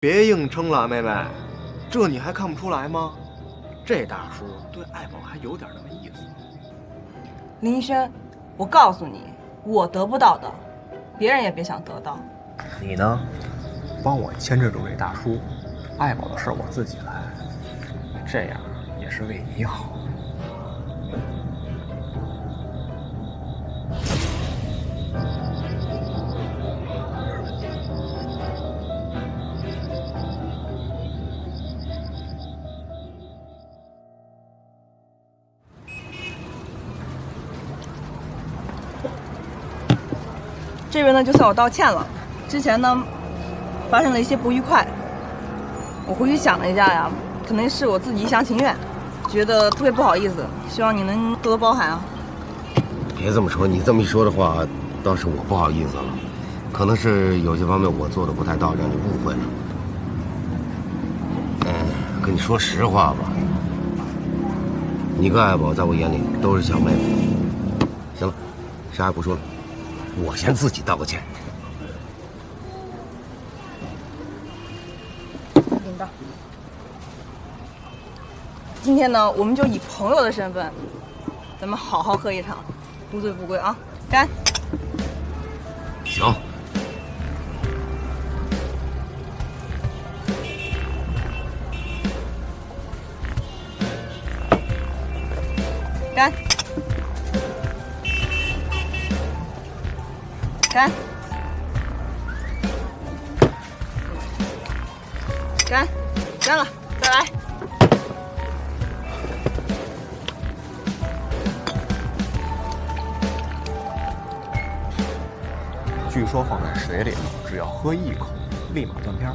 别硬撑了，妹妹，这你还看不出来吗？这大叔对爱宝还有点那么意思。林一轩，我告诉你，我得不到的，别人也别想得到。你呢，帮我牵制住这大叔，爱宝的事我自己来，这样也是为你好。这边呢，就算我道歉了。之前呢，发生了一些不愉快，我回去想了一下呀，可能是我自己一厢情愿，觉得特别不好意思，希望你能多多包涵啊。别这么说，你这么一说的话，倒是我不好意思了。可能是有些方面我做的不太到，让你误会了。跟你说实话吧，你跟爱宝在我眼里都是小妹妹。行了，啥也不说了，我先自己道个歉。领导，今天呢，我们就以朋友的身份，咱们好好喝一场，不醉不归啊！干！行。干！干！干！干了，再来！据说放在水里头，只要喝一口，立马断片。